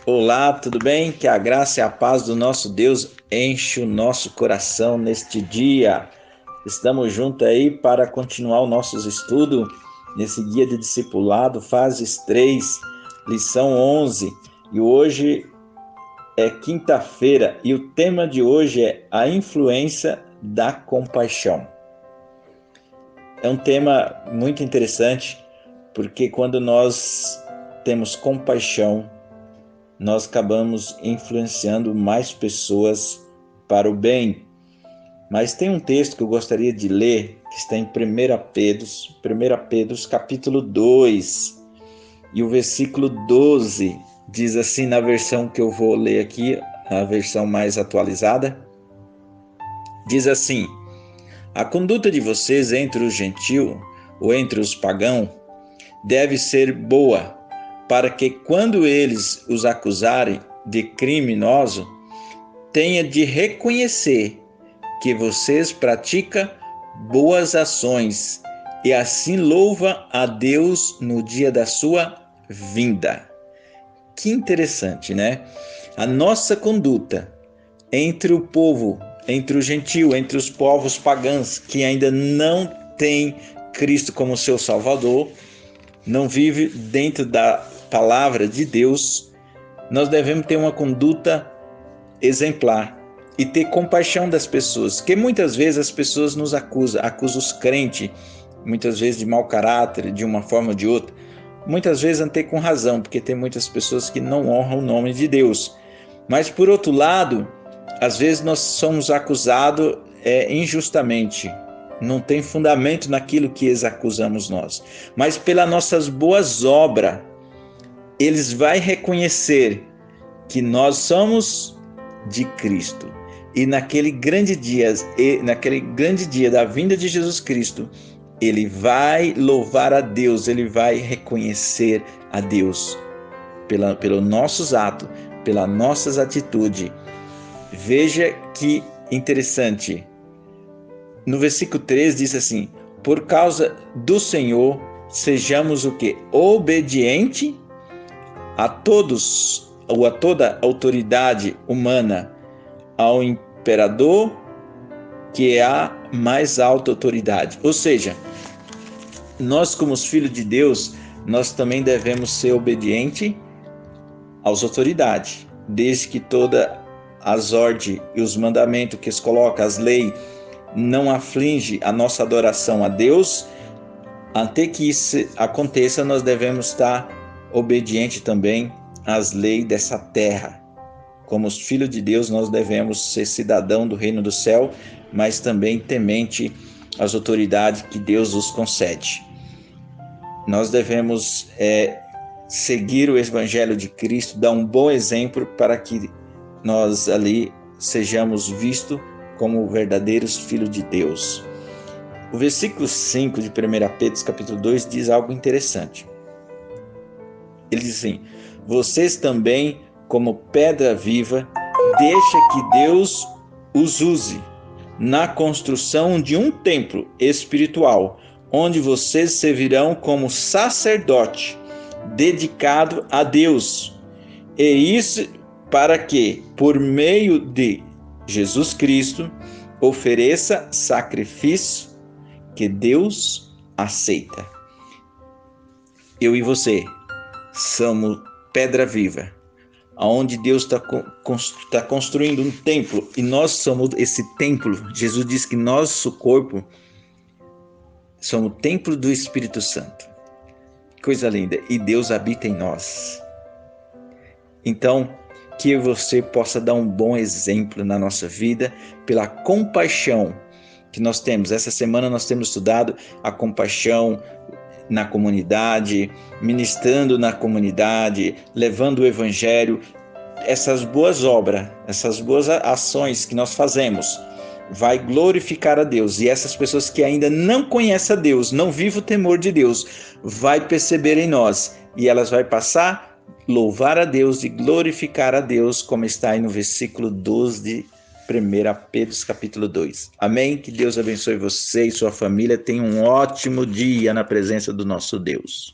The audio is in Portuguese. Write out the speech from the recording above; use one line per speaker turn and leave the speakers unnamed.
Olá, tudo bem? Que a graça e a paz do nosso Deus enche o nosso coração neste dia. Estamos juntos aí para continuar os nossos estudos nesse guia de discipulado, fases 3, lição 11. E hoje é quinta-feira e o tema de hoje é a influência da compaixão. É um tema muito interessante porque quando nós temos compaixão, nós acabamos influenciando mais pessoas para o bem. Mas tem um texto que eu gostaria de ler, que está em 1 Pedro, capítulo 2, e o versículo 12, diz assim na versão que eu vou ler aqui, a versão mais atualizada, diz assim: a conduta de vocês entre os gentios ou entre os pagãos deve ser boa, para que quando eles os acusarem de criminoso, tenha de reconhecer que vocês praticam boas ações e assim louva a Deus no dia da sua vinda. Que interessante, né? A nossa conduta entre o povo, entre o gentio, entre os povos pagãos que ainda não têm Cristo como seu Salvador, não vive dentro da palavra de Deus, nós devemos ter uma conduta exemplar e ter compaixão das pessoas, que muitas vezes as pessoas nos acusam os crentes, muitas vezes de mau caráter, de uma forma ou de outra, muitas vezes até com razão, porque tem muitas pessoas que não honram o nome de Deus. Mas por outro lado, às vezes nós somos acusados injustamente, não tem fundamento naquilo que eles acusamos nós, mas pelas nossas boas obras, eles vão reconhecer que nós somos de Cristo. E naquele grande dia da vinda de Jesus Cristo, ele vai louvar a Deus, ele vai reconhecer a Deus pelos nossos atos, pelas nossas atitudes. Veja que interessante. No versículo 3 diz assim: por causa do Senhor, sejamos o que? Obediente a todos ou a toda autoridade humana, ao imperador, que é a mais alta autoridade. Ou seja, nós como os filhos de Deus, nós também devemos ser obedientes às autoridades, desde que todas as ordens e os mandamentos que eles colocam, as leis, não aflige a nossa adoração a Deus. Até que isso aconteça, nós devemos estar obedientes também às leis dessa terra. Como os filhos de Deus, nós devemos ser cidadão do reino do céu, mas também temente às autoridades que Deus nos concede. Nós devemos seguir o evangelho de Cristo, dar um bom exemplo para que nós ali sejamos vistos como verdadeiros filhos de Deus. O versículo 5 de 1 Pedro, capítulo 2, diz algo interessante. Ele diz assim: vocês também, como pedra viva, deixa que Deus os use na construção de um templo espiritual, onde vocês servirão como sacerdote dedicado a Deus. E isso para que, por meio de Jesus Cristo, ofereça sacrifício que Deus aceita. Eu e você somos pedra viva, onde Deus está construindo um templo, e nós somos esse templo. Jesus diz que nosso corpo somos o templo do Espírito Santo. Coisa linda! E Deus habita em nós. Então, que você possa dar um bom exemplo na nossa vida pela compaixão que nós temos. Essa semana nós temos estudado a compaixão na comunidade, ministrando na comunidade, levando o evangelho. Essas boas obras, essas boas ações que nós fazemos, vai glorificar a Deus. E essas pessoas que ainda não conhecem a Deus, não vivem o temor de Deus, vai perceber em nós e elas vão passar louvar a Deus e glorificar a Deus, como está aí no versículo 12 de 1 Pedro, capítulo 2. Amém? Que Deus abençoe você e sua família. Tenha um ótimo dia na presença do nosso Deus.